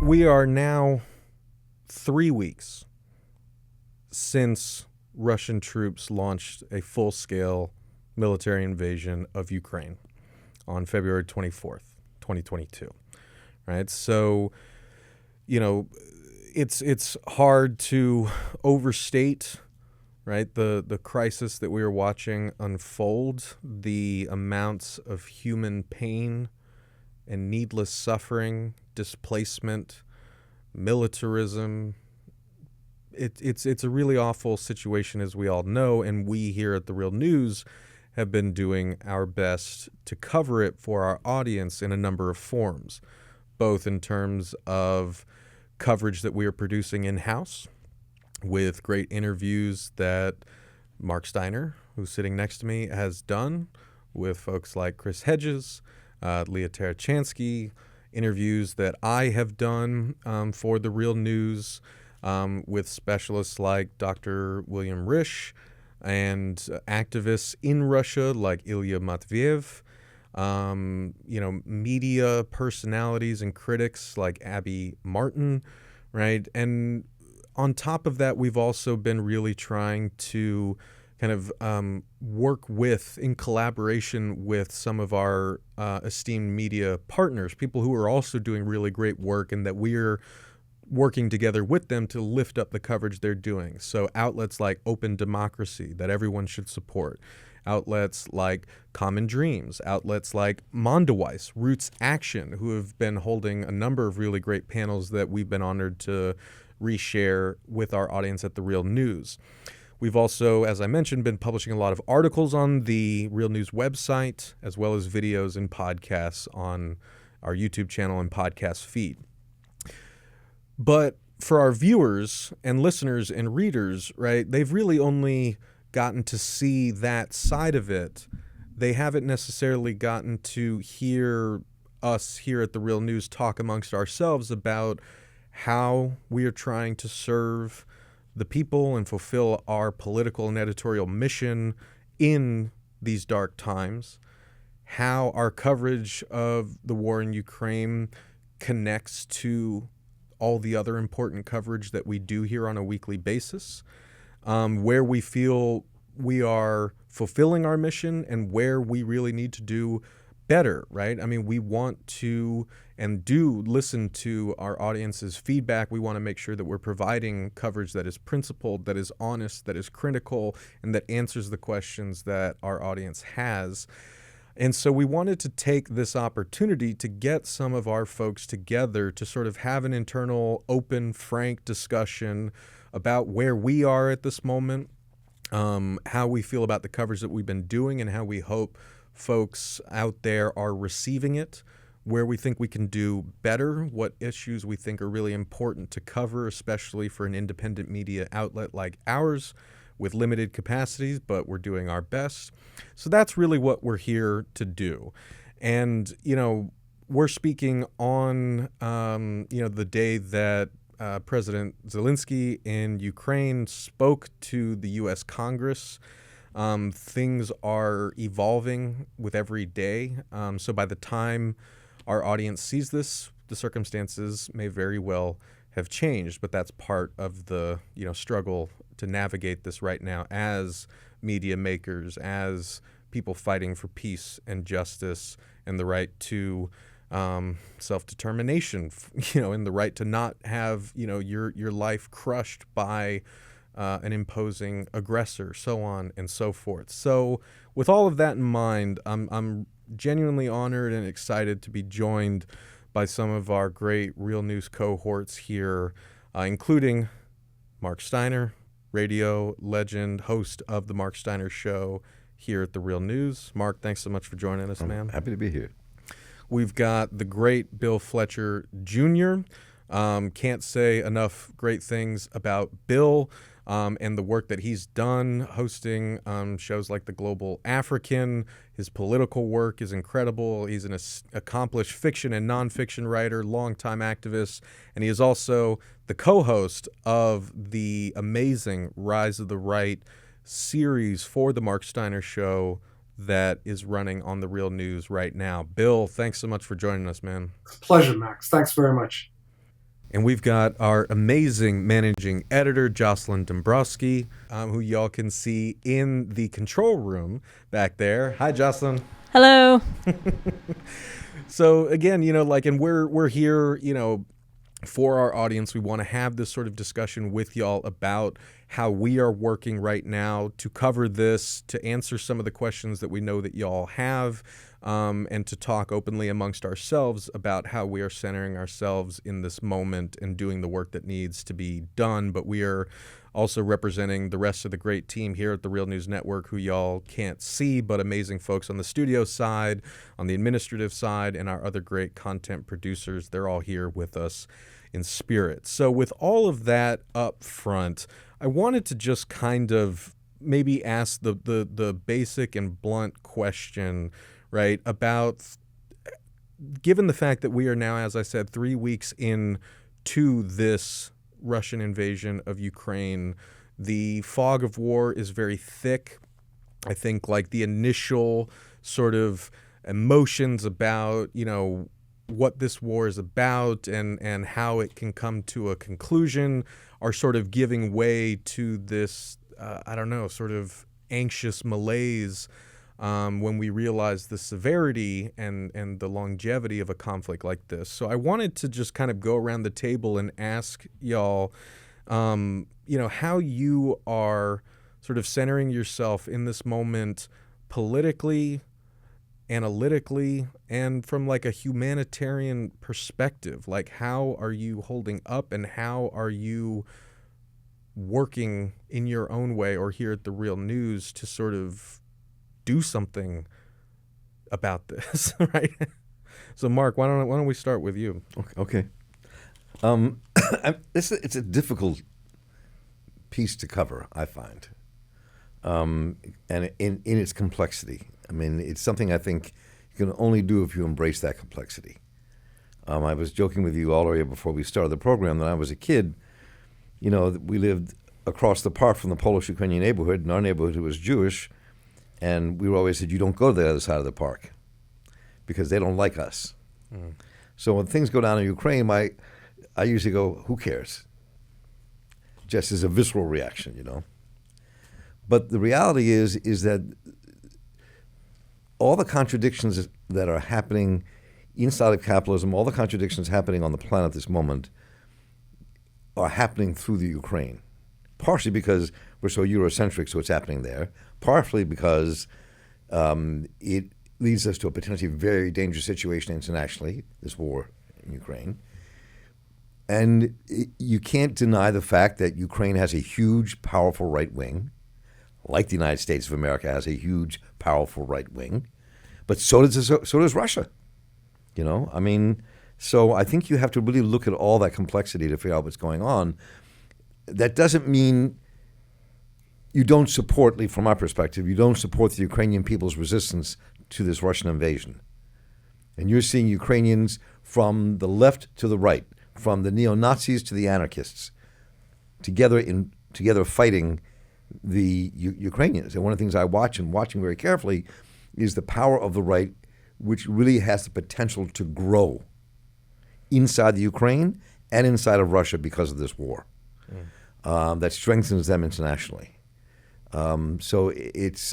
We are now 3 weeks since Russian troops launched a full-scale military invasion of Ukraine on February 24th, 2022. Right? So, it's hard to overstate, right, the crisis that we are watching unfold, the amounts of human pain and needless suffering, displacement, militarism. It's a really awful situation, as we all know, and we here at The Real News have been doing our best to cover it for our audience in a number of forms, both in terms of coverage that we are producing in-house with great interviews that Marc Steiner, who's sitting next to me, has done with folks like Chris Hedges, Leah Tarachansky, interviews that I have done for The Real News with specialists like Dr. William Risch and activists in Russia like Ilya Matveyev, media personalities and critics like Abby Martin, right? And on top of that, we've also been really trying to kind of work with, in collaboration with some of our esteemed media partners, people who are also doing really great work and that we're working together with them to lift up the coverage they're doing. So outlets like Open Democracy that everyone should support, outlets like Common Dreams, outlets like Mondoweiss, Roots Action, who have been holding a number of really great panels that we've been honored to reshare with our audience at The Real News. We've also, as I mentioned, been publishing a lot of articles on the Real News website, as well as videos and podcasts on our YouTube channel and podcast feed. But for our viewers and listeners and readers, right, they've really only gotten to see that side of it. They haven't necessarily gotten to hear us here at The Real News talk amongst ourselves about how we are trying to serve the people and fulfill our political and editorial mission in these dark times, how our coverage of the war in Ukraine connects to all the other important coverage that we do here on a weekly basis, where we feel we are fulfilling our mission and where we really need to do better, right? I mean, we want to and do listen to our audience's feedback. We want to make sure that we're providing coverage that is principled, that is honest, that is critical, and that answers the questions that our audience has. And so we wanted to take this opportunity to get some of our folks together to sort of have an internal, open, frank discussion about where we are at this moment, how we feel about the coverage that we've been doing, and how we hope folks out there are receiving it, where we think we can do better, what issues we think are really important to cover, especially for an independent media outlet like ours with limited capacities, but we're doing our best. So that's really what we're here to do. And, we're speaking on, the day that President Zelensky in Ukraine spoke to the U.S. Congress. Things are evolving with every day. So by the time our audience sees this, the circumstances may very well have changed, but that's part of the struggle to navigate this right now as media makers, as people fighting for peace and justice and the right to self-determination, and the right to not have your life crushed by an imposing aggressor, so on and so forth. So with all of that in mind, I'm genuinely honored and excited to be joined by some of our great Real News cohorts here, including Marc Steiner, radio legend, host of the Marc Steiner Show here at The Real News. Marc, thanks so much for joining us, man. Happy to be here. We've got the great Bill Fletcher Jr. Can't say enough great things about Bill and the work that he's done hosting shows like The Global African. His political work is incredible. He's an accomplished fiction and nonfiction writer, longtime activist, and he is also the co-host of the amazing Rise of the Right series for the Marc Steiner Show that is running on The Real News right now. Bill, thanks so much for joining us, man. Pleasure, Max. Thanks very much. And we've got our amazing managing editor, Jocelyn Dombroski, who y'all can see in the control room back there. Hi, Jocelyn. Hello. So again, and we're here, for our audience. We want to have this sort of discussion with y'all about how we are working right now to cover this, to answer some of the questions that we know that y'all have, and to talk openly amongst ourselves about how we are centering ourselves in this moment and doing the work that needs to be done. But we are also representing the rest of the great team here at the Real News Network, who y'all can't see, but amazing folks on the studio side, on the administrative side, and our other great content producers. They're all here with us in spirit. So with all of that up front, I wanted to just kind of maybe ask the basic and blunt question, right, about, given the fact that we are now, as I said, 3 weeks into this Russian invasion of Ukraine, the fog of war is very thick. I think like the initial sort of emotions about, what this war is about and how it can come to a conclusion are sort of giving way to this, sort of anxious malaise when we realize the severity and the longevity of a conflict like this. So I wanted to just kind of go around the table and ask y'all, how you are sort of centering yourself in this moment politically, analytically, and from like a humanitarian perspective. Like, how are you holding up and how are you working in your own way or here at the Real News to sort of do something about this, right? So, Marc, why don't we start with you? Okay. It's a difficult piece to cover, I find, and in its complexity. I mean, it's something I think you can only do if you embrace that complexity. I was joking with you all earlier before we started the program that I was a kid. We lived across the park from the Polish-Ukrainian neighborhood. In our neighborhood, it was Jewish. And we were always said, you don't go to the other side of the park because they don't like us. Mm. So when things go down in Ukraine, I usually go, who cares? Just as a visceral reaction, But the reality is that all the contradictions that are happening inside of capitalism, all the contradictions happening on the planet at this moment are happening through the Ukraine. Partially because we're so Eurocentric, so it's happening there. Partially because it leads us to a potentially very dangerous situation internationally, this war in Ukraine. And you can't deny the fact that Ukraine has a huge, powerful right wing, like the United States of America has a huge, powerful right wing. But so does Russia. So I think you have to really look at all that complexity to figure out what's going on. That doesn't mean you don't support, from our perspective, you don't support the Ukrainian people's resistance to this Russian invasion. And you're seeing Ukrainians from the left to the right, from the neo-Nazis to the anarchists, together fighting the Ukrainians. And one of the things I watch and watching very carefully is the power of the right, which really has the potential to grow inside the Ukraine and inside of Russia because of this war. That strengthens them internationally. So it's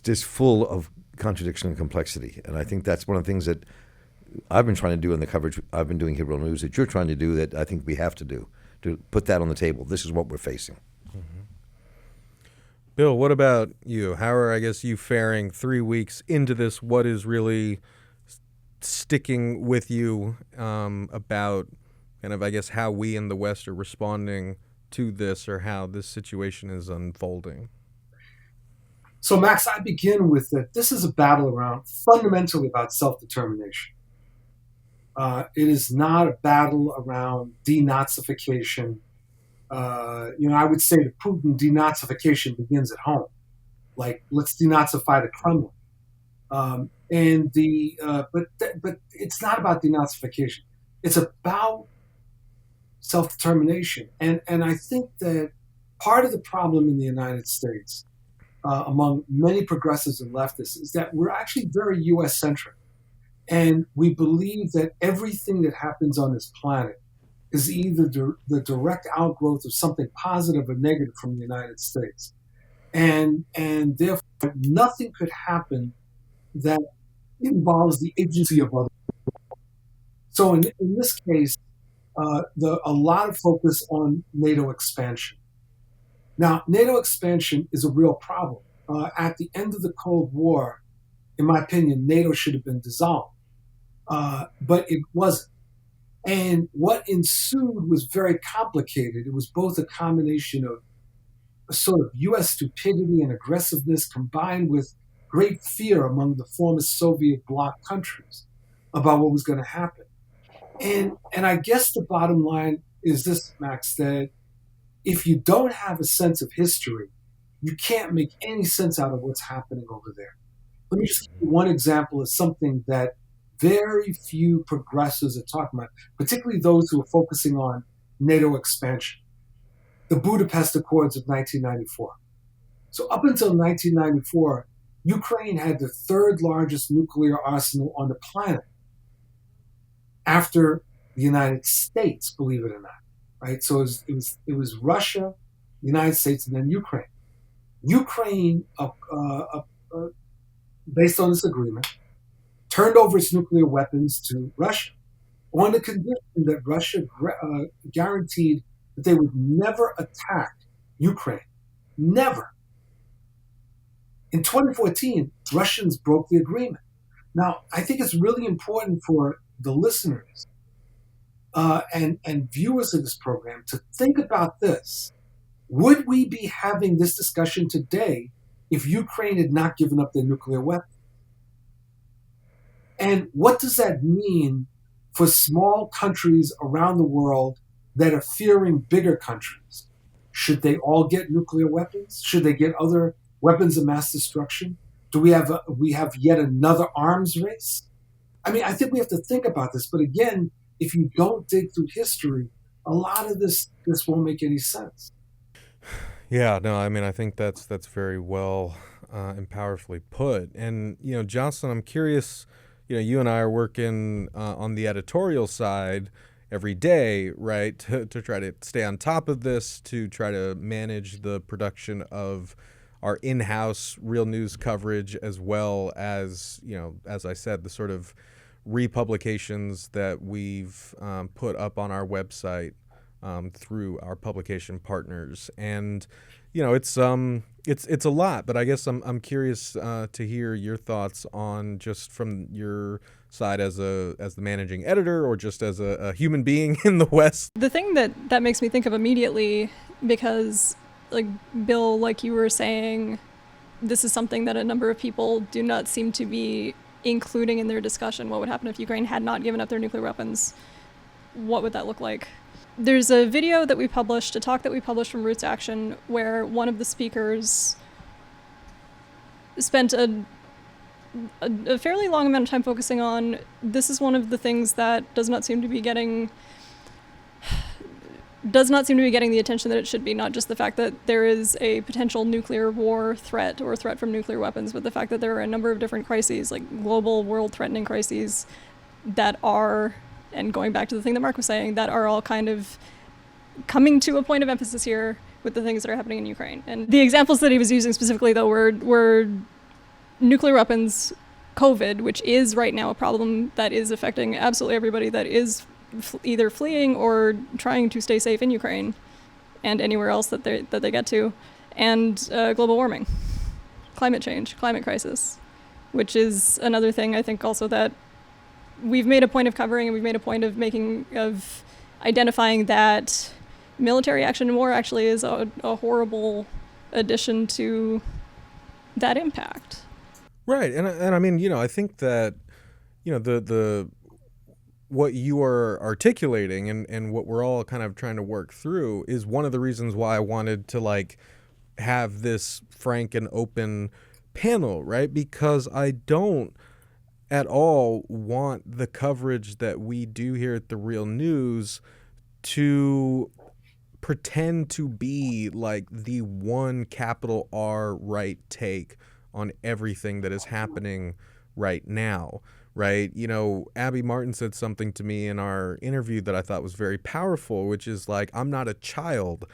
just full of contradiction and complexity. And I think that's one of the things that I've been trying to do in the coverage I've been doing here at Real News, that you're trying to do, that I think we have to do, to put that on the table. This is what we're facing. Mm-hmm. Bill, what about you? How are, you faring 3 weeks into this? What is really sticking with you about kind of, how we in the West are responding to this, or how this situation is unfolding? So, Max, I begin with that this is a battle fundamentally about self-determination. It is not a battle around denazification. I would say to Putin, denazification begins at home. Like, let's denazify the Kremlin. But it's not about denazification. It's about self-determination. And I think that part of the problem in the United States, among many progressives and leftists, is that we're actually very U.S.-centric. And we believe that everything that happens on this planet is either the direct outgrowth of something positive or negative from the United States. And therefore, nothing could happen that involves the agency of others. So in this case, a lot of focus on NATO expansion. Now, NATO expansion is a real problem. At the end of the Cold War, in my opinion, NATO should have been dissolved, but it wasn't. And what ensued was very complicated. It was both a combination of a sort of U.S. stupidity and aggressiveness combined with great fear among the former Soviet bloc countries about what was going to happen. And I guess the bottom line is this, Max, that if you don't have a sense of history, you can't make any sense out of what's happening over there. Let me just give you one example of something that very few progressives are talking about, particularly those who are focusing on NATO expansion. The Budapest Accords of 1994. So up until 1994, Ukraine had the third largest nuclear arsenal on the planet after the United States, believe it or not. Right? So it was Russia, the United States, and then Ukraine. Ukraine, based on this agreement, turned over its nuclear weapons to Russia on the condition that Russia guaranteed that they would never attack Ukraine. Never. In 2014, Russians broke the agreement. Now, I think it's really important for the listeners and viewers of this program to think about this. Would we be having this discussion today if Ukraine had not given up their nuclear weapons? And what does that mean for small countries around the world that are fearing bigger countries? Should they all get nuclear weapons? Should they get other weapons of mass destruction? Do we have yet another arms race? I mean, I think we have to think about this. But again, if you don't dig through history, a lot of this won't make any sense. Yeah, no, I mean, I think that's very well and powerfully put. And, Jocelyn, I'm curious, you and I are working on the editorial side every day, right, to try to stay on top of this, to try to manage the production of our in-house real news coverage, as well as, as I said, the sort of republications that we've put up on our website through our publication partners. And it's a lot, but I guess I'm curious to hear your thoughts on, just from your side as the managing editor, or just as a human being in the West. The thing that makes me think of immediately, because like Bill, like you were saying, this is something that a number of people do not seem to be including in their discussion. What would happen if Ukraine had not given up their nuclear weapons? What would that look like? There's a video that we published, a talk that we published from Roots Action, where one of the speakers spent a fairly long amount of time focusing on, this is one of the things that does not seem to be getting the attention that it should be. Not just the fact that there is a potential nuclear war threat or threat from nuclear weapons, but the fact that there are a number of different crises, like global world-threatening crises, that are, and going back to the thing that Marc was saying, that are all kind of coming to a point of emphasis here with the things that are happening in Ukraine. And the examples that he was using specifically, though, were nuclear weapons, COVID, which is right now a problem that is affecting absolutely everybody that is either fleeing or trying to stay safe in Ukraine and anywhere else that they get to, and global warming, climate change, climate crisis, which is another thing I think also that we've made a point of covering, and we've made a point of identifying that military action in war actually is a horrible addition to that impact. Right, and I mean, I think that, the what you are articulating and what we're all kind of trying to work through is one of the reasons why I wanted to have this frank and open panel, right? Because I don't at all want the coverage that we do here at The Real News to pretend to be like the one capital R right take on everything that is happening right now, right? You know, Abby Martin said something to me in our interview that I thought was very powerful, which is like, I'm not a child.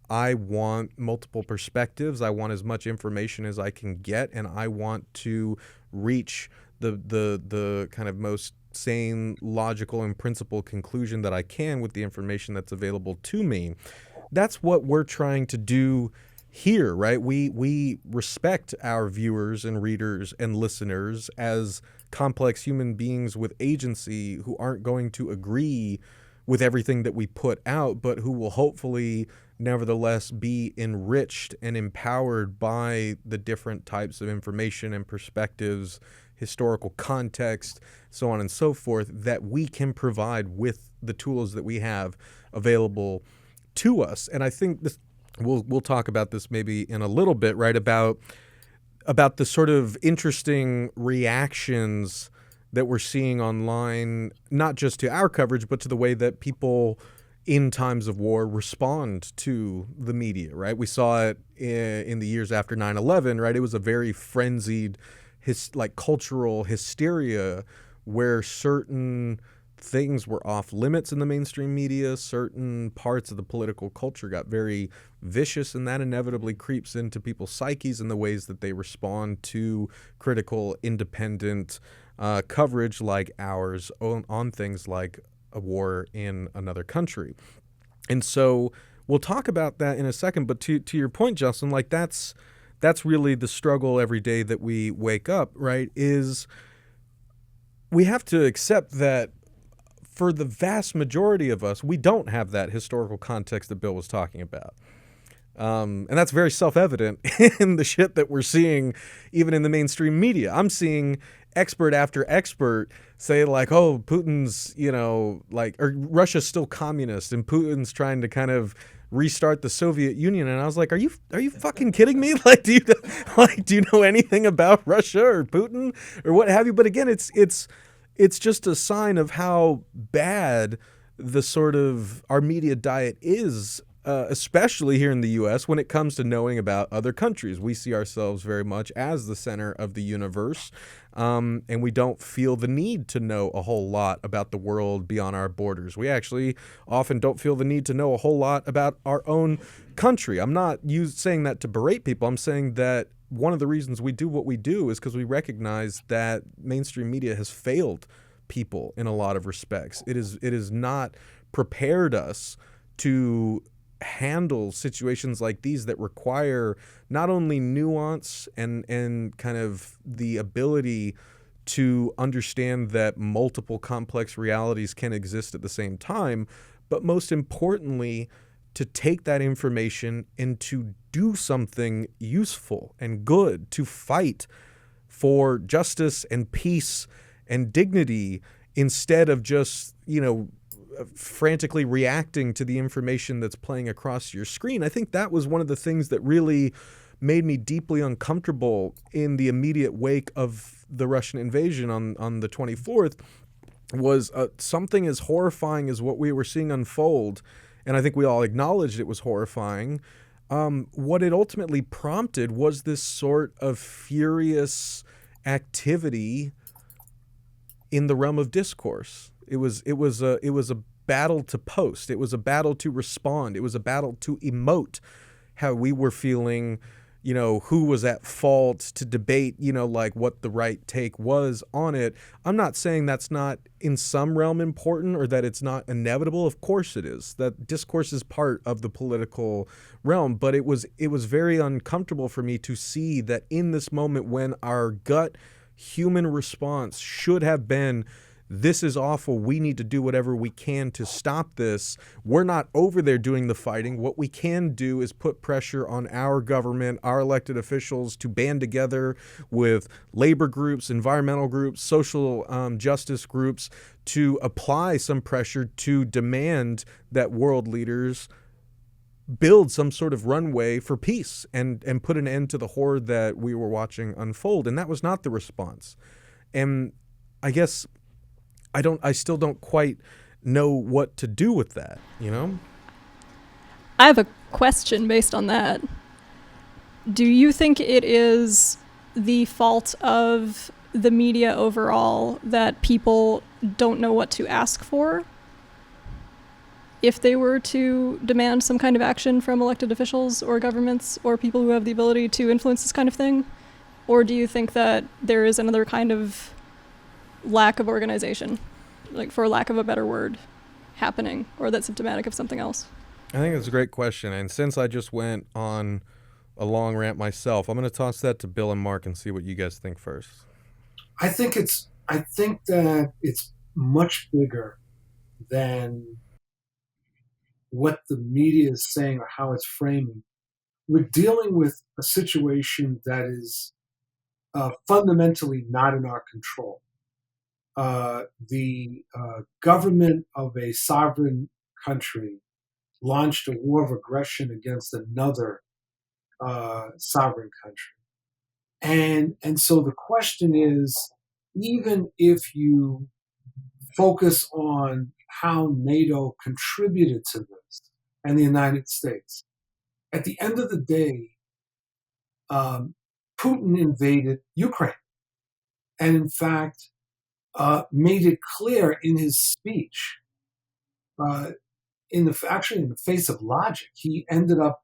I want multiple perspectives. I want as much information as I can get, and I want to reach the kind of most sane, logical, and principled conclusion that I can with the information that's available to me. That's what we're trying to do here, right? We respect our viewers and readers and listeners as complex human beings with agency who aren't going to agree with everything that we put out, but who will hopefully nevertheless be enriched and empowered by the different types of information and perspectives, historical context, so on and so forth, that we can provide with the tools that we have available to us. And I think this, we'll talk about this maybe in a little bit, right, about the sort of interesting reactions that we're seeing online, not just to our coverage, but to the way that people in times of war respond to the media, right? We saw it in the years after 9/11, right? It was a very frenzied, cultural hysteria where certain things were off limits in the mainstream media, certain parts of the political culture got very vicious, and that inevitably creeps into people's psyches in the ways that they respond to critical, independent coverage like ours on things like a war in another country. And so we'll talk about that in a second, but to your point, Jocelyn, like that's really the struggle every day that we wake up, right? Is we have to accept that for the vast majority of us, we don't have that historical context that Bill was talking about. And that's very self-evident in the shit that we're seeing even in the mainstream media. I'm seeing expert after expert say like, oh, Putin's, or Russia's still communist and Putin's trying to kind of restart the Soviet Union. And I was like, are you fucking kidding me? Like, do you know anything about Russia or Putin or what have you? But again, it's just a sign of how bad the sort of our media diet is, especially here in the U.S. when it comes to knowing about other countries. We see ourselves very much as the center of the universe, and we don't feel the need to know a whole lot about the world beyond our borders. We actually often don't feel the need to know a whole lot about our own country. I'm not saying that to berate people. I'm saying that one of the reasons we do what we do is because we recognize that mainstream media has failed people in a lot of respects. It is not prepared us to handle situations like these that require not only nuance and kind of the ability to understand that multiple complex realities can exist at the same time, but most importantly, to take that information and to do something useful and good, to fight for justice and peace and dignity instead of just, frantically reacting to the information that's playing across your screen. I think that was one of the things that really made me deeply uncomfortable in the immediate wake of the Russian invasion on the 24th was something as horrifying as what we were seeing unfold. And I think we all acknowledged it was horrifying. What it ultimately prompted was this sort of furious activity in the realm of discourse. It was a battle to post. It was a battle to respond. It was a battle to emote how we were feeling, who was at fault, to debate, what the right take was on it. I'm not saying that's not in some realm important or that it's not inevitable. Of course it is. That discourse is part of the political realm, but it was very uncomfortable for me to see that in this moment when our gut human response should have been, this is awful, we need to do whatever we can to stop this. We're not over there doing the fighting. What we can do is put pressure on our government, our elected officials to band together with labor groups, environmental groups, social justice groups to apply some pressure to demand that world leaders build some sort of runway for peace and put an end to the horror that we were watching unfold. And that was not the response. And I guess I still don't quite know what to do with that, I have a question based on that. Do you think it is the fault of the media overall that people don't know what to ask for if they were to demand some kind of action from elected officials or governments or people who have the ability to influence this kind of thing? Or do you think that there is another kind of lack of organization, like for lack of a better word, happening, or that's symptomatic of something else? I think it's a great question. And since I just went on a long rant myself, I'm going to toss that to Bill and Marc and see what you guys think first. I think that it's much bigger than what the media is saying or how it's framing. We're dealing with a situation that is fundamentally not in our control. The government of a sovereign country launched a war of aggression against another sovereign country. And so the question is, even if you focus on how NATO contributed to this and the United States, at the end of the day, Putin invaded Ukraine. And in fact, made it clear in his speech, in the face of logic, he ended up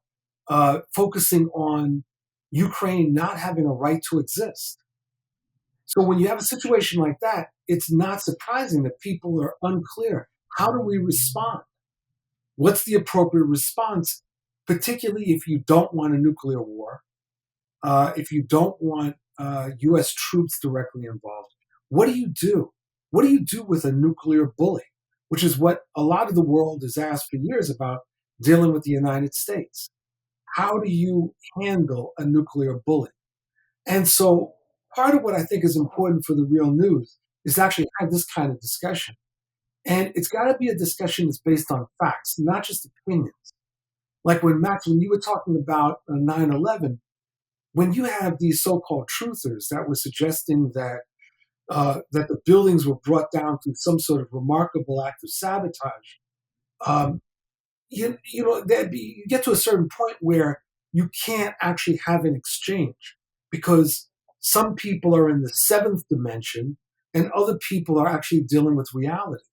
focusing on Ukraine not having a right to exist. So when you have a situation like that, it's not surprising that people are unclear. How do we respond? What's the appropriate response, particularly if you don't want a nuclear war, if you don't want U.S. troops directly involved? What do you do? What do you do with a nuclear bully, which is what a lot of the world has asked for years about dealing with the United States? How do you handle a nuclear bully? And so part of what I think is important for the real news is to actually have this kind of discussion. And it's got to be a discussion that's based on facts, not just opinions. Like when you were talking about 9/11, when you have these so-called truthers that were suggesting that that the buildings were brought down through some sort of remarkable act of sabotage, you get to a certain point where you can't actually have an exchange because some people are in the seventh dimension and other people are actually dealing with reality.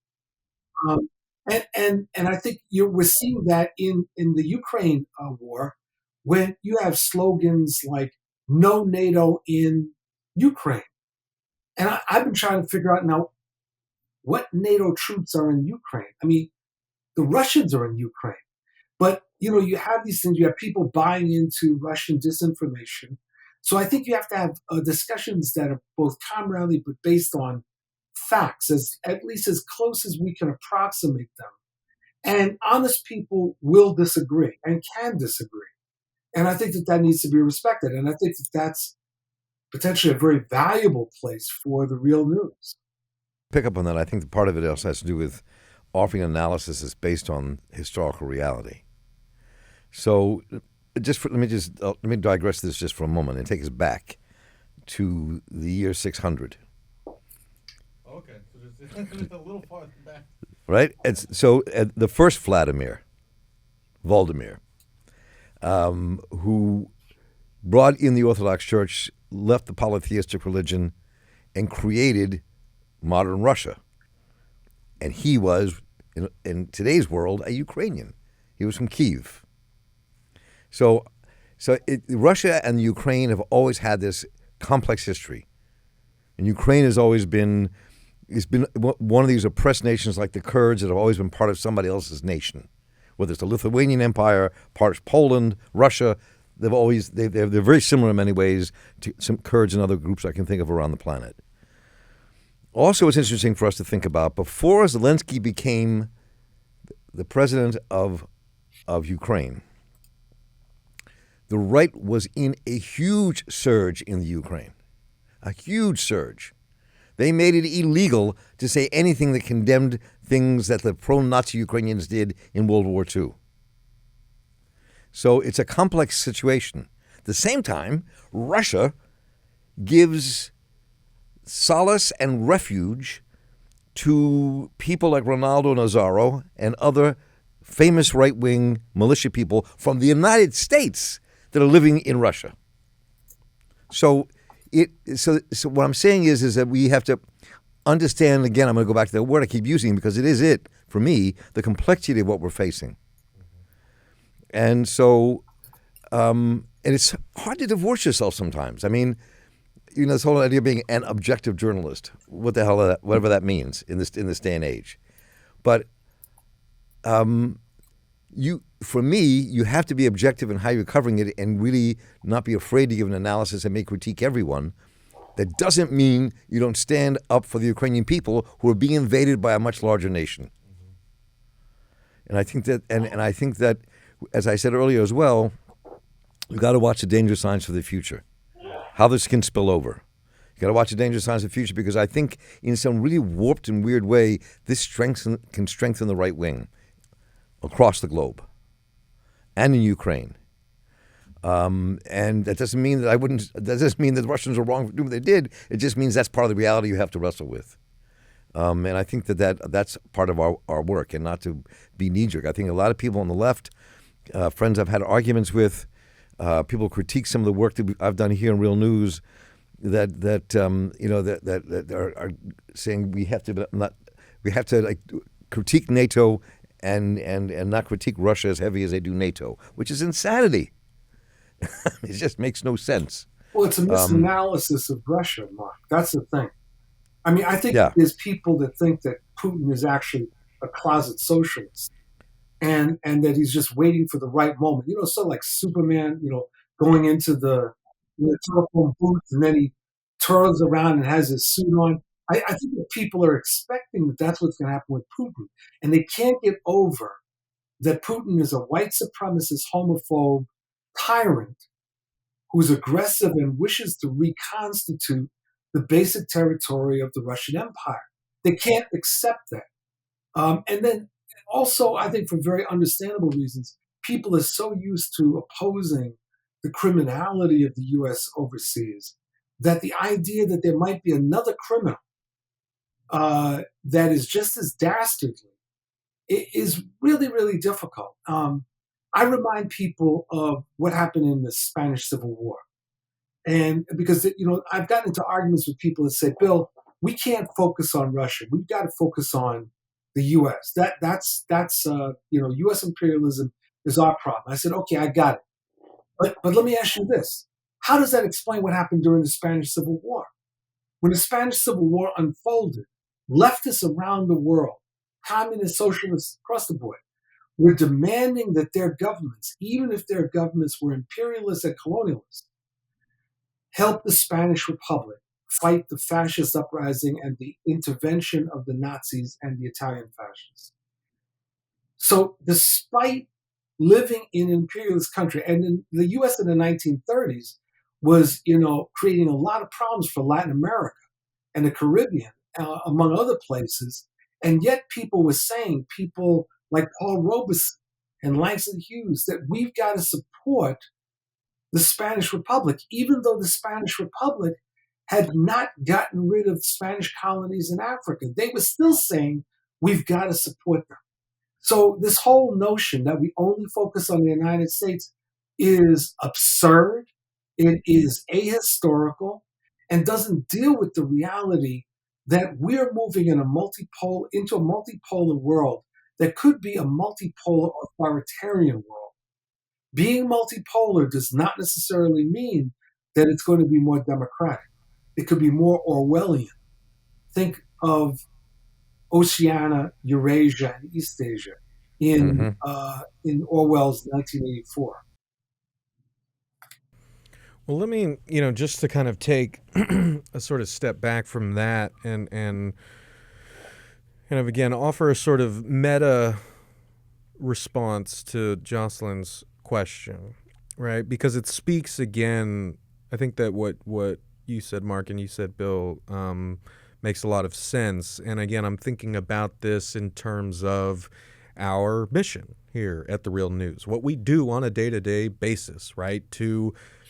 And I think we're seeing that in the Ukraine war when you have slogans like "No NATO in Ukraine," and I've been trying to figure out now what NATO troops are in Ukraine. I mean, the Russians are in Ukraine, but you have these things. You have people buying into Russian disinformation. So I think you have to have discussions that are both comradely but based on facts, at least as close as we can approximate them. And honest people will disagree and can disagree. And I think that needs to be respected. And I think that that's potentially a very valuable place for the real news. Pick up on that. I think that part of it also has to do with offering analysis that's based on historical reality. So let me digress this just for a moment and take us back to the year 600. Okay, so there's a little farther back. Right? So the first Vladimir, who brought in the Orthodox Church, left the polytheistic religion, and created modern Russia. And he was, in today's world, a Ukrainian. He was from Kyiv. So Russia and Ukraine have always had this complex history. And Ukraine has always been one of these oppressed nations like the Kurds that have always been part of somebody else's nation. Whether it's the Lithuanian Empire, part of Poland, Russia, they're very similar in many ways to some Kurds and other groups I can think of around the planet. Also, it's interesting for us to think about, before Zelensky became the president of Ukraine, the right was in a huge surge in the Ukraine, a huge surge. They made it illegal to say anything that condemned things that the pro-Nazi Ukrainians did in World War II. So it's a complex situation. At the same time, Russia gives solace and refuge to people like Ronaldo Nazzaro and other famous right-wing militia people from the United States that are living in Russia. So So what I'm saying is that we have to understand, again, I'm going to go back to the word I keep using because it is for me, the complexity of what we're facing. And so, and it's hard to divorce yourself sometimes. I mean, this whole idea of being an objective journalist, what the hell, whatever that means in this day and age. But for me, you have to be objective in how you're covering it and really not be afraid to give an analysis and may critique everyone. That doesn't mean you don't stand up for the Ukrainian people who are being invaded by a much larger nation. And I think that, and I think that, as I said earlier as well, you've got to watch the danger signs for the future, how this can spill over. You got to watch the danger signs of the future because I think in some really warped and weird way, this can strengthen the right wing across the globe and in Ukraine. And that doesn't mean that that doesn't mean that the Russians are wrong for doing what they did. It just means that's part of the reality you have to wrestle with. And I think that's part of our work, and not to be knee-jerk. I think a lot of people on the left, friends I've had arguments with, people critique some of the work that I've done here in Real News, that are saying we have to like critique NATO and not critique Russia as heavy as they do NATO, which is insanity. It just makes no sense. Well, it's a misanalysis of Russia, Mark. That's the thing. I mean, I think there's people that think that Putin is actually a closet socialist and that he's just waiting for the right moment. Sort of like Superman, going into the telephone booth and then he turns around and has his suit on. I think that people are expecting that that's what's going to happen with Putin. And they can't get over that Putin is a white supremacist, homophobe tyrant who's aggressive and wishes to reconstitute the basic territory of the Russian Empire. They can't accept that. And then also, I think for very understandable reasons, people are so used to opposing the criminality of the U.S. overseas that the idea that there might be another criminal that is just as dastardly is really, really difficult. I remind people of what happened in the Spanish Civil War. And because, I've gotten into arguments with people that say, Bill, we can't focus on Russia. We've got to focus on the U.S. That's U.S. imperialism is our problem. I said, okay, I got it. But let me ask you this. How does that explain what happened during the Spanish Civil War? When the Spanish Civil War unfolded, leftists around the world, communists, socialists across the board, were demanding that their governments, even if their governments were imperialist and colonialist, help the Spanish Republic fight the fascist uprising and the intervention of the Nazis and the Italian fascists. So despite living in an imperialist country, and in the U.S. in the 1930s was, creating a lot of problems for Latin America and the Caribbean, among other places, and yet people like Paul Robeson and Langston Hughes, that we've got to support the Spanish Republic, even though the Spanish Republic had not gotten rid of Spanish colonies in Africa. They were still saying, we've got to support them. So this whole notion that we only focus on the United States is absurd. It is ahistorical and doesn't deal with the reality that we're moving into a multipolar world that could be a multipolar authoritarian world. Being multipolar does not necessarily mean that it's going to be more democratic. It could be more Orwellian. Think of Oceania, Eurasia, and East Asia in Orwell's 1984. Well, let me, just to kind of take a sort of step back from that and kind of, again, offer a sort of meta response to Jocelyn's question, right? Because it speaks, again, I think that what you said, Mark, and you said, Bill, makes a lot of sense. And again, I'm thinking about this in terms of our mission here at The Real News, what we do on a day-to-day basis, right?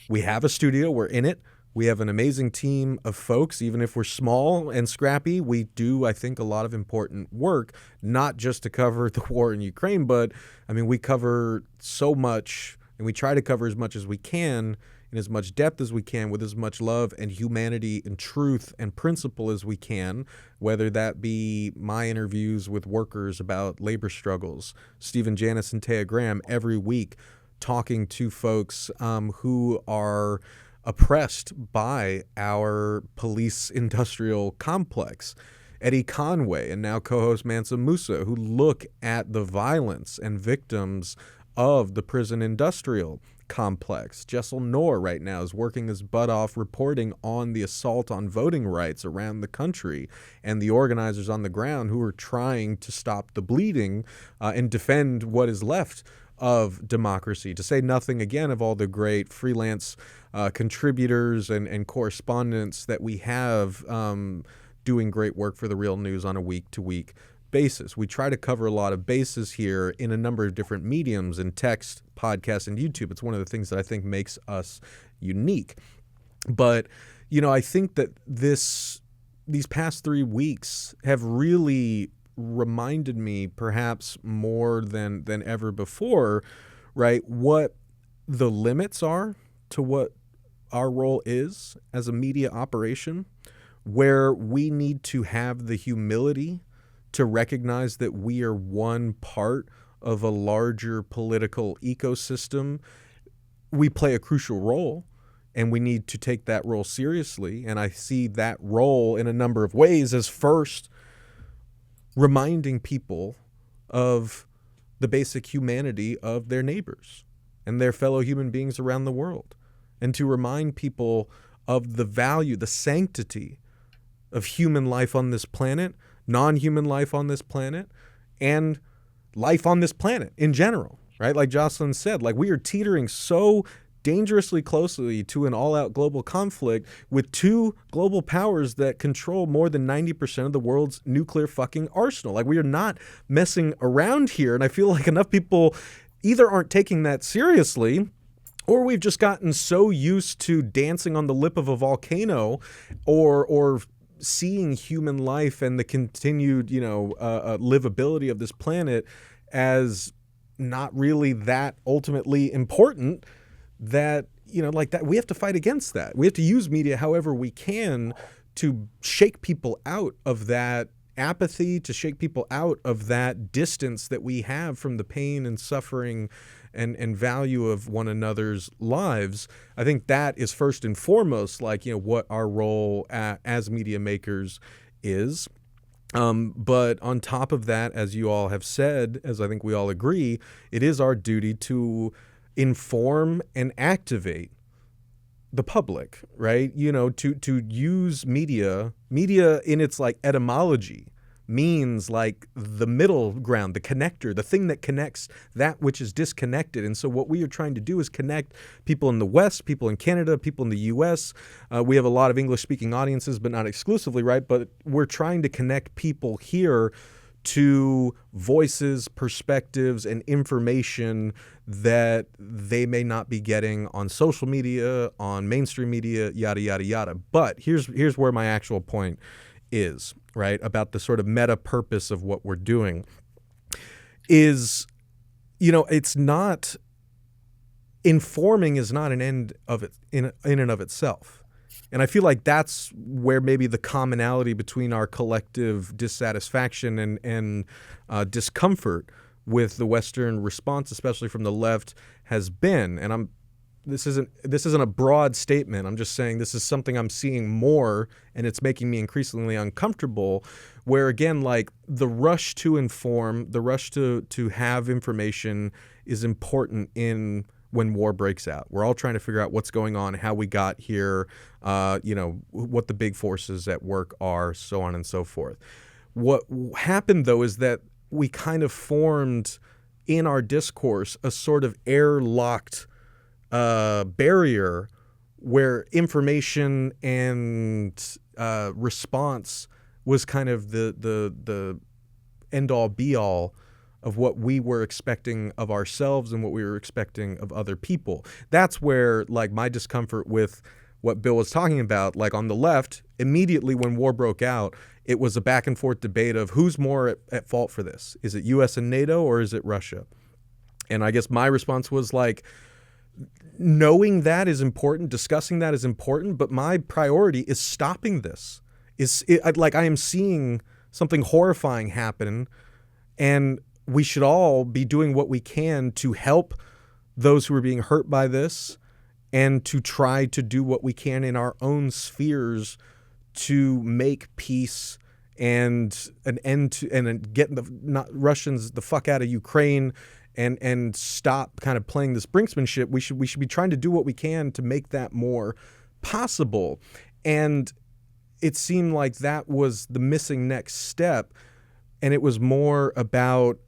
We have a studio, we're in it. We have an amazing team of folks. Even if we're small and scrappy, we do, I think, a lot of important work, not just to cover the war in Ukraine, but, we cover so much, and we try to cover as much as we can in as much depth as we can, with as much love and humanity and truth and principle as we can, whether that be my interviews with workers about labor struggles, Stephen Janis and Taya Graham every week talking to folks who are oppressed by our police industrial complex, Eddie Conway and now co-host Mansa Musa, who look at the violence and victims of the prison industrial complex. Jessel Noor right now is working his butt off reporting on the assault on voting rights around the country and the organizers on the ground who are trying to stop the bleeding and defend what is left of democracy, to say nothing again of all the great freelance contributors and correspondents that we have doing great work for The Real News on a week-to-week basis. We try to cover a lot of bases here in a number of different mediums, in text, podcast, and YouTube. It's one of the things that I think makes us unique. But, you know, I think that these past 3 weeks have really reminded me, perhaps more than ever before, right, what the limits are to what our role is as a media operation, where we need to have the humility to recognize that we are one part of a larger political ecosystem. We play a crucial role, and we need to take that role seriously. And I see that role in a number of ways as, first, reminding people of the basic humanity of their neighbors and their fellow human beings around the world, and to remind people of the value, the sanctity of human life on this planet, non-human life on this planet, and life on this planet in general, right? Like Jocelyn said, like, we are teetering so dangerously closely to an all-out global conflict with two global powers that control more than 90% of the world's nuclear fucking arsenal. Like, we are not messing around here, and I feel like enough people either aren't taking that seriously, or we've just gotten so used to dancing on the lip of a volcano, or seeing human life and the continued, livability of this planet as not really that ultimately important, that, that we have to fight against that. We have to use media however we can to shake people out of that apathy, to shake people out of that distance that we have from the pain and suffering and value of one another's lives. I think that is first and foremost, what our role as media makers is. But on top of that, as you all have said, as I think we all agree, it is our duty to inform and activate the public, right? To use media in its etymology means the middle ground, the connector, the thing that connects that which is disconnected. And so what we are trying to do is connect people in the West, people in Canada, people in the U.S. We have a lot of English-speaking audiences, but not exclusively, right? But we're trying to connect people here to voices, perspectives, and information that they may not be getting on social media, on mainstream media, yada, yada, yada. But here's where my actual point is, right, about the sort of meta purpose of what we're doing is, it's not, informing is not an end of it in and of itself. And I feel like that's where maybe the commonality between our collective dissatisfaction and discomfort with the Western response, especially from the left, has been. And this isn't a broad statement. I'm just saying this is something I'm seeing more, and it's making me increasingly uncomfortable, where, again, the rush to inform, the rush to have information is important when war breaks out. We're all trying to figure out what's going on, how we got here, what the big forces at work are, so on and so forth. What happened, though, is that we kind of formed in our discourse a sort of airlocked barrier where information and response was kind of the end-all be-all of what we were expecting of ourselves and what we were expecting of other people. That's where, my discomfort with what Bill was talking about, on the left, immediately when war broke out, it was a back and forth debate of who's more at fault for this. Is it U.S. and NATO, or is it Russia? And I guess my response was knowing that is important, discussing that is important, but my priority is stopping this. I am seeing something horrifying happen, and we should all be doing what we can to help those who are being hurt by this, and to try to do what we can in our own spheres to make peace and an end to, and get the Russians the fuck out of Ukraine, and stop kind of playing this brinksmanship. We should be trying to do what we can to make that more possible. And it seemed like that was the missing next step. And it was more about,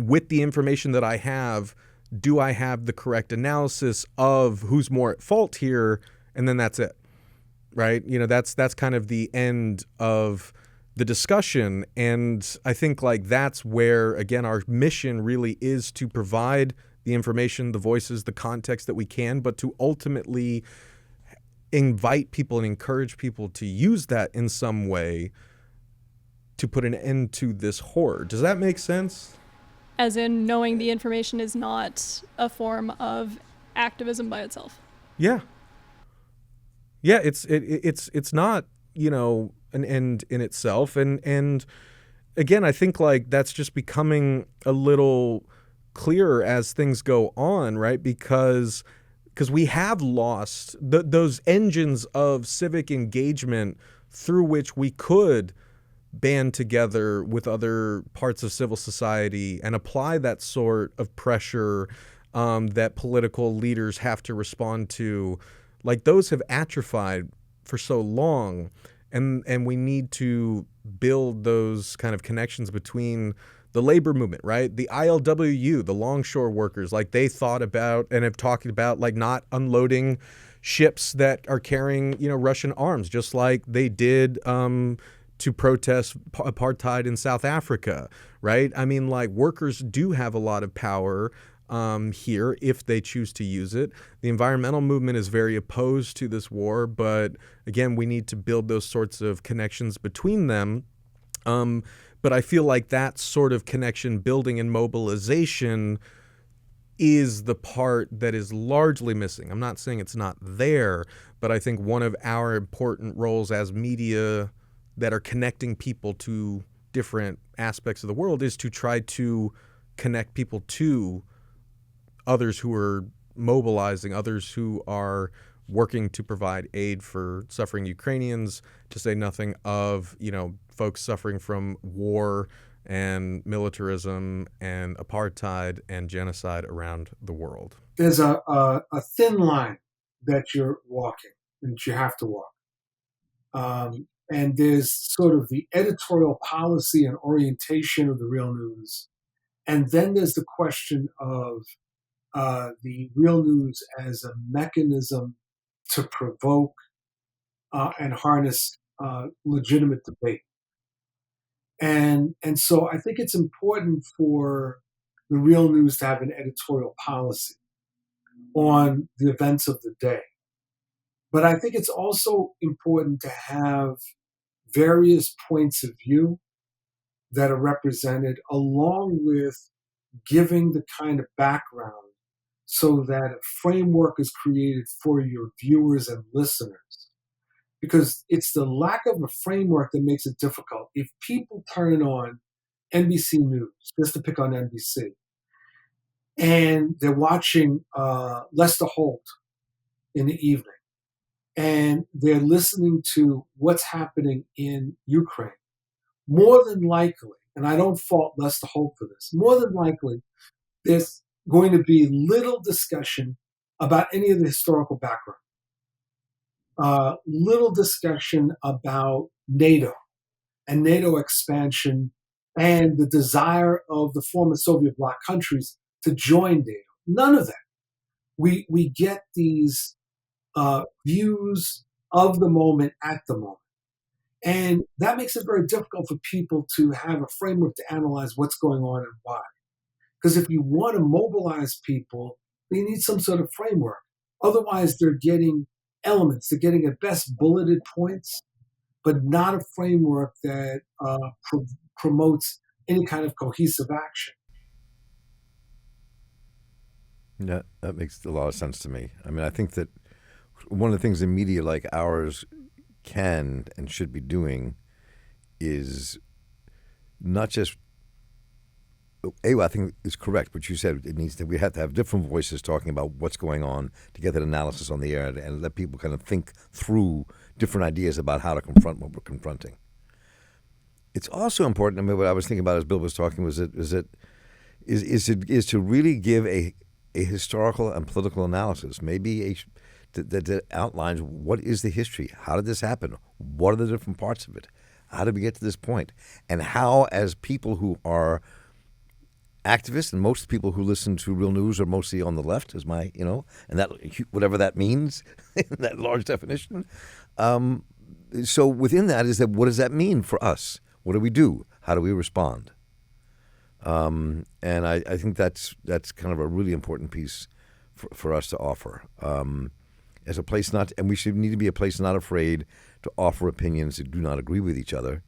with the information that I have, do I have the correct analysis of who's more at fault here? And then that's it, right? You know, that's kind of the end of the discussion. And I think like that's where, again, our mission really is to provide the information, the voices, the context that we can, but to ultimately invite people and encourage people to use that in some way to put an end to this horror. Does that make sense? As in knowing the information is not a form of activism by itself. Yeah. Yeah, it's not, you know, an end in itself. And again, I think like that's just becoming a little clearer as things go on, right? Because we have lost those engines of civic engagement through which we could band together with other parts of civil society and apply that sort of pressure that political leaders have to respond to. Like those have atrophied for so long, and we need to build those kind of connections between the labor movement, right? The ILWU, the longshore workers, like they thought about and have talked about like not unloading ships that are carrying, you know, Russian arms, just like they did to protest apartheid in South Africa, right? I mean, like workers do have a lot of power here if they choose to use it. The environmental movement is very opposed to this war, but again, we need to build those sorts of connections between them. But I feel like that sort of connection building and mobilization is the part that is largely missing. I'm not saying it's not there, but I think one of our important roles as media that are connecting people to different aspects of the world is to try to connect people to others who are mobilizing, others who are working to provide aid for suffering Ukrainians, to say nothing of, you know, folks suffering from war and militarism and apartheid and genocide around the world. There's a thin line that you're walking, that you have to walk. And there's sort of the editorial policy and orientation of the Real News. And then there's the question of the Real News as a mechanism to provoke and harness legitimate debate. And so I think it's important for the Real News to have an editorial policy on the events of the day. But I think it's also important to have various points of view that are represented, along with giving the kind of background so that a framework is created for your viewers and listeners. Because it's the lack of a framework that makes it difficult. If people turn on NBC News, just to pick on NBC, and they're watching Lester Holt in the evening, and they're listening to what's happening in Ukraine, more than likely, and I don't fault Lester Holt for this, more than likely, there's going to be little discussion about any of the historical background. Little discussion about NATO and NATO expansion and the desire of the former Soviet bloc countries to join NATO. None of that. We get these views of the moment at the moment. And that makes it very difficult for people to have a framework to analyze what's going on and why. Because if you want to mobilize people, they need some sort of framework. Otherwise, they're getting elements. They're getting at best bulleted points, but not a framework that promotes any kind of cohesive action. Yeah, that makes a lot of sense to me. I mean, I think that one of the things a media like ours can and should be doing is not just I think it's correct what you said. It needs that we have to have different voices talking about what's going on to get that analysis on the air and let people kind of think through different ideas about how to confront what we're confronting. It's also important. I mean, what I was thinking about as Bill was talking was to really give a historical and political analysis, maybe that outlines what is the history, how did this happen, what are the different parts of it, how did we get to this point, and how, as people who are activists, and most people who listen to Real News are mostly on the left, is my, and that, whatever that means, that large definition. So within that is that, what does that mean for us? What do we do? How do we respond? And I think that's kind of a really important piece for us to offer. As a place and we need to be a place not afraid to offer opinions that do not agree with each other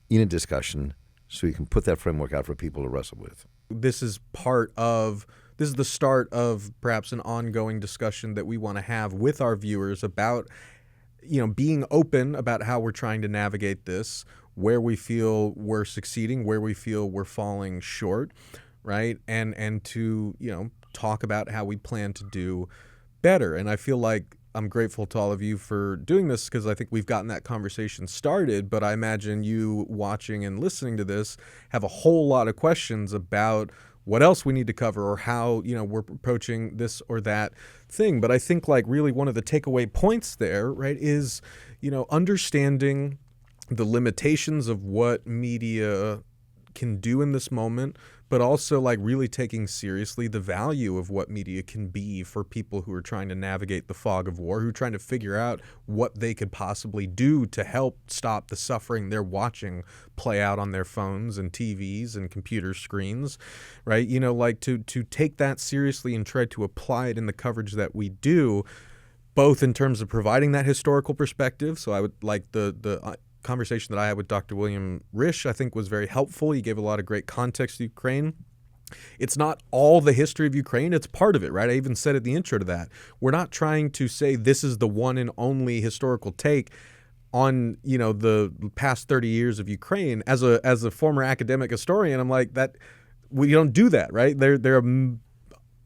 in a discussion, so you can put that framework out for people to wrestle with. This is the start of perhaps an ongoing discussion that we want to have with our viewers about, being open about how we're trying to navigate this, where we feel we're succeeding, where we feel we're falling short, right? And to, talk about how we plan to do better. And I feel like I'm grateful to all of you for doing this, because I think we've gotten that conversation started, but I imagine you watching and listening to this have a whole lot of questions about what else we need to cover or how, we're approaching this or that thing. But I think really one of the takeaway points there, right, is, understanding the limitations of what media can do in this moment, but also really taking seriously the value of what media can be for people who are trying to navigate the fog of war, who are trying to figure out what they could possibly do to help stop the suffering they're watching play out on their phones and TVs and computer screens, right? To take that seriously and try to apply it in the coverage that we do, both in terms of providing that historical perspective. So I would like the conversation that I had with Dr. William Risch, I think, was very helpful. He gave a lot of great context to Ukraine. It's not all the history of Ukraine. It's part of it, right? I even said at the intro to that. We're not trying to say this is the one and only historical take on, the past 30 years of Ukraine. As a former academic historian, I'm like, that we don't do that, right? There are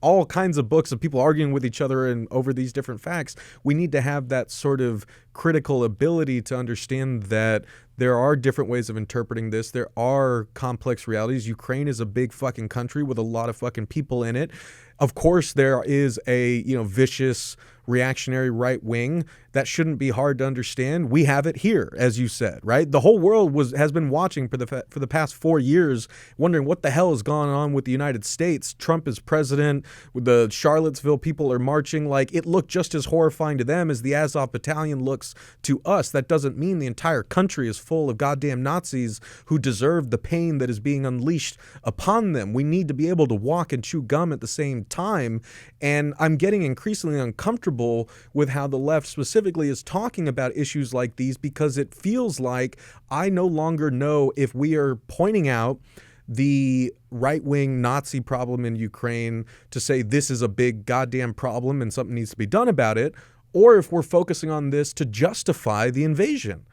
all kinds of books of people arguing with each other and over these different facts. We need to have that sort of critical ability to understand that there are different ways of interpreting this. There are complex realities. Ukraine is a big fucking country with a lot of fucking people in it. Of course, there is a, vicious reactionary right wing. That shouldn't be hard to understand. We have it here, as you said, right? The whole world has been watching for the past 4 years, wondering what the hell has gone on with the United States. Trump is president. The Charlottesville people are marching. It looked just as horrifying to them as the Azov Battalion looks to us. That doesn't mean the entire country is full of goddamn Nazis who deserve the pain that is being unleashed upon them. We need to be able to walk and chew gum at the same time. And I'm getting increasingly uncomfortable with how the left specifically is talking about issues like these, because it feels like I no longer know if we are pointing out the right-wing Nazi problem in Ukraine to say this is a big goddamn problem and something needs to be done about it, or if we're focusing on this to justify the invasion.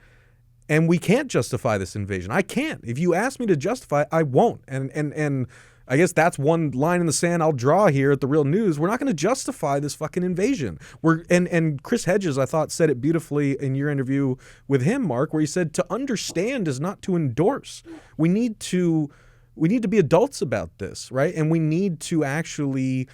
And we can't justify this invasion. I can't. If you ask me to justify, I won't. And I guess that's one line in the sand I'll draw here at the Real News. We're not going to justify this fucking invasion. And Chris Hedges, I thought, said it beautifully in your interview with him, Mark, where he said to understand is not to endorse. We need to be adults about this, right? And we need to actually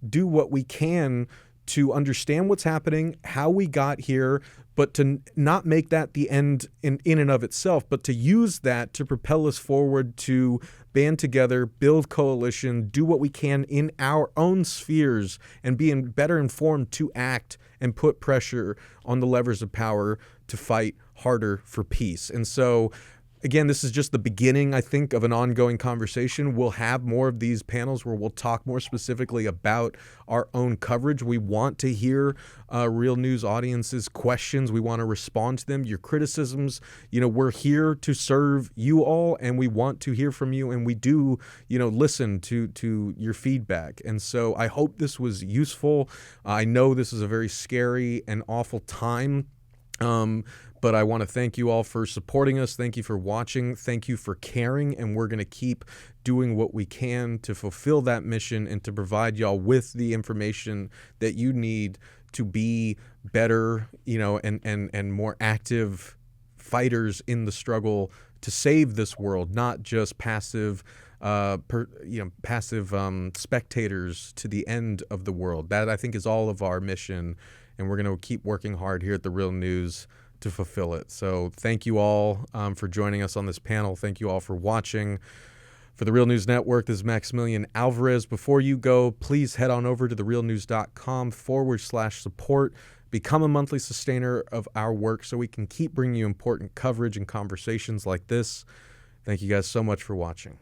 do what we can to understand what's happening, how we got here, but to not make that the end in and of itself, but to use that to propel us forward, to band together, build coalition, do what we can in our own spheres, and be better informed to act and put pressure on the levers of power to fight harder for peace. And so Again, this is just the beginning, I think, of an ongoing conversation. We'll have more of these panels where we'll talk more specifically about our own coverage. We want to hear Real News audience's questions. We want to respond to them. Your criticisms, we're here to serve you all, and we want to hear from you, and we do, listen to your feedback. And so I hope this was useful. I know this is a very scary and awful time. But I want to thank you all for supporting us. Thank you for watching. Thank you for caring. And we're going to keep doing what we can to fulfill that mission and to provide y'all with the information that you need to be better, and more active fighters in the struggle to save this world, not just passive spectators to the end of the world. That, I think, is all of our mission. And we're going to keep working hard here at The Real News to fulfill it. So thank you all for joining us on this panel. Thank you all for watching. For the Real News Network, this is Maximillian Alvarez. Before you go, please head on over to therealnews.com/support. Become a monthly sustainer of our work so we can keep bringing you important coverage and conversations like this. Thank you guys so much for watching.